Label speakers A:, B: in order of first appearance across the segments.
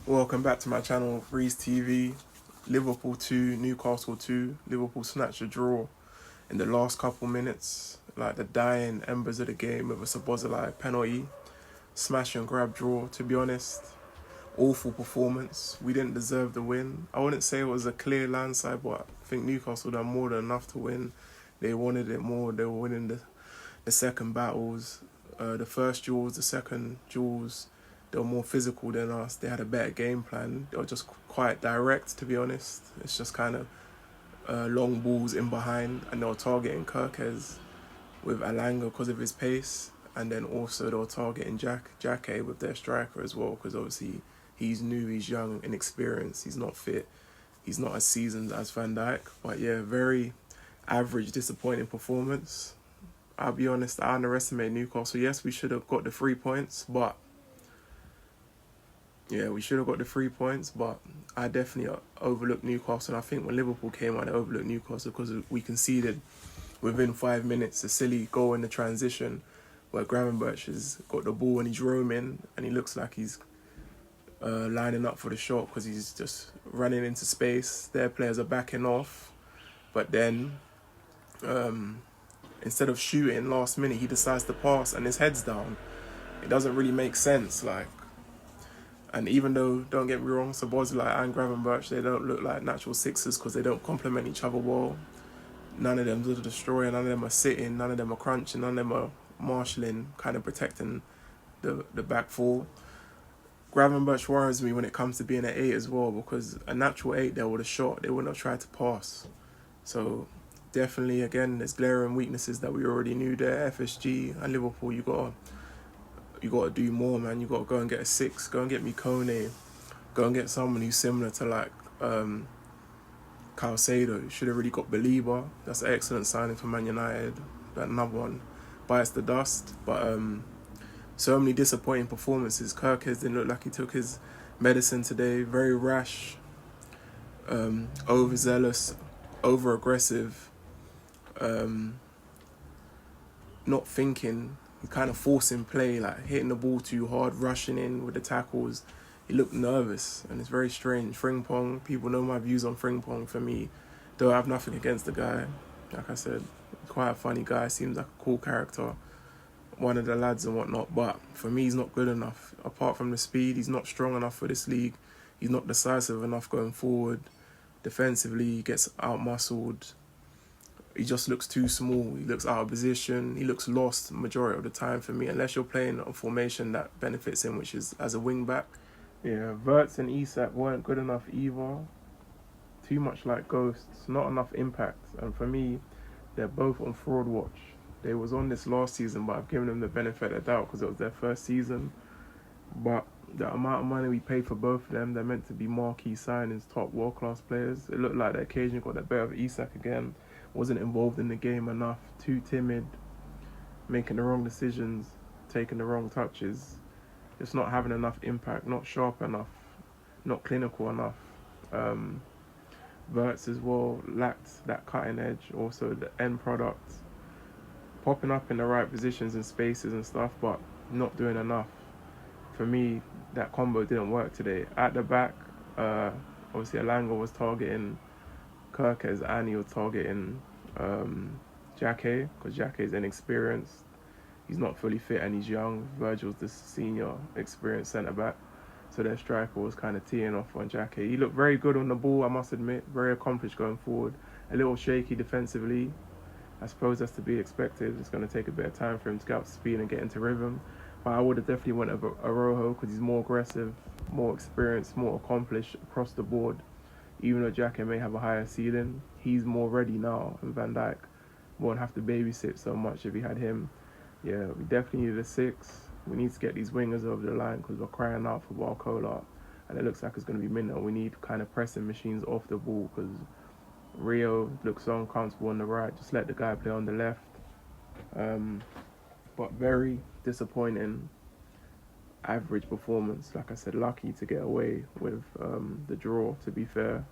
A: Welcome back to my channel, Reese TV. Liverpool 2, Newcastle 2. Liverpool snatched a draw in the last couple minutes, like the dying embers of the game with a Szoboszlai penalty. Smash and grab draw, to be honest. Awful performance. We didn't deserve the win. I wouldn't say it was a clear landslide, but I think Newcastle done more than enough to win. They wanted it more. They were winning the second battles. The first duels, the second duels, they were more physical than us. They had a better game plan. They were just quite direct, to be honest. It's just kind of long balls in behind, and they were targeting Kirkes with Alanga because of his pace, and then also they were targeting Jacke with their striker as well, because obviously he's new, he's young, inexperienced, he's not fit, he's not as seasoned as Van Dijk. But yeah, very average, disappointing performance. I'll be honest, I underestimated Newcastle. Yes, we should have got the 3 points, but I definitely overlooked Newcastle. And I think when Liverpool came on, I overlooked Newcastle because we conceded within 5 minutes a silly goal in the transition where Gravenberch has got the ball and he's roaming and he looks like he's lining up for the shot because he's just running into space. Their players are backing off, but then instead of shooting last minute, he decides to pass and his head's down. It doesn't really make sense, and even though, don't get me wrong, Szoboszlai and Gravenberch, they don't look like natural sixers because they don't complement each other well. None of them are destroying, none of them are sitting, none of them are crunching, none of them are marshalling, kind of protecting the back four. Gravenberch worries me when it comes to being an 8 as well, because a natural 8 they would have shot, they wouldn't have tried to pass. So definitely, again, there's glaring weaknesses that we already knew there. FSG and Liverpool, you gotta do more, man. You gotta go and get a 6, go and get me Kone, go and get someone who's similar to like Caicedo. You should have really got Belieber. That's an excellent signing for Man United. That another one bites the dust. But so many disappointing performances. Kirkes didn't look like he took his medicine today. Very rash, overzealous, over aggressive, not thinking. He kind of forcing play, like hitting the ball too hard, rushing in with the tackles. He looked nervous, and it's very strange. Frimpong, people know my views on Frimpong. For me, though I have nothing against the guy. Like I said, quite a funny guy, seems like a cool character, one of the lads and whatnot. But for me, he's not good enough. Apart from the speed, he's not strong enough for this league. He's not decisive enough going forward. Defensively, he gets out-muscled. He just looks too small. He looks out of position. He looks lost majority of the time for me, unless you're playing a formation that benefits him, which is as a wing-back. Yeah, Wirtz and Isak weren't good enough either. Too much like ghosts, not enough impact. And for me, they're both on fraud watch. They was on this last season, but I've given them the benefit of the doubt because it was their first season. But the amount of money we paid for both of them, they're meant to be marquee signings, top world-class players. It looked like they occasionally got the better of Isak again. Wasn't involved in the game enough, too timid, making the wrong decisions, taking the wrong touches, just not having enough impact, not sharp enough, not clinical enough. Wirtz as well lacked that cutting edge, also the end product, popping up in the right positions and spaces and stuff, but not doing enough. For me, that combo didn't work today. At the back, obviously Alanga was targeting Kirkes and he was targeting Jacke, because Jacke is inexperienced. He's not fully fit and he's young. Virgil's the senior, experienced centre-back. So their striker was kind of teeing off on Jacke. He looked very good on the ball, I must admit. Very accomplished going forward. A little shaky defensively. I suppose that's to be expected. It's going to take a bit of time for him to get up to speed and get into rhythm. But I would have definitely went over Arojo because he's more aggressive, more experienced, more accomplished across the board. Even though Jacke may have a higher ceiling, he's more ready now, and Van Dijk won't have to babysit so much if he had him. Yeah, we definitely needed a 6. We need to get these wingers over the line because we're crying out for Barcola, and it looks like it's going to be minute. We need kind of pressing machines off the ball because Rio looks so uncomfortable on the right. Just let the guy play on the left. But very disappointing, average performance. Like I said, lucky to get away with the draw, to be fair.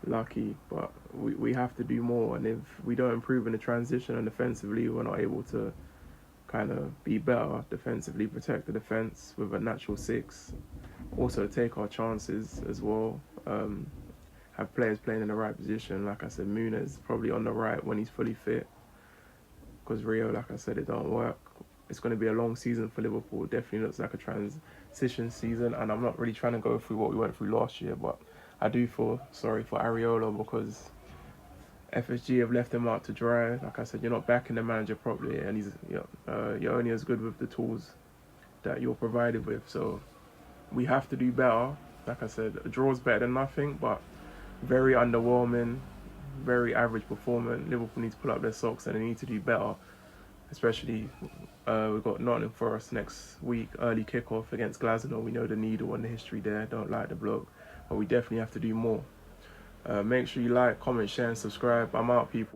A: Lucky, but we have to do more. And if we don't improve in the transition and defensively, we're not able to kind of be better defensively, protect the defence with a natural six. Also take our chances as well. Have players playing in the right position. Like I said, Muniz probably on the right when he's fully fit. Because Rio, like I said, it don't work. It's going to be a long season for Liverpool. It definitely looks like a transition season. And I'm not really trying to go through what we went through last year, but I do feel sorry for Areola because FSG have left him out to dry. Like I said, you're not backing the manager properly, and you're only as good with the tools that you're provided with. So we have to do better. Like I said, a draw's better than nothing, but very underwhelming, very average performance. Liverpool need to pull up their socks and they need to do better. Especially, we've got Nottingham Forest next week, early kickoff against Glasgow. We know the needle and the history there. Don't like the bloke, but we definitely have to do more. Make sure you like, comment, share, and subscribe. I'm out, people.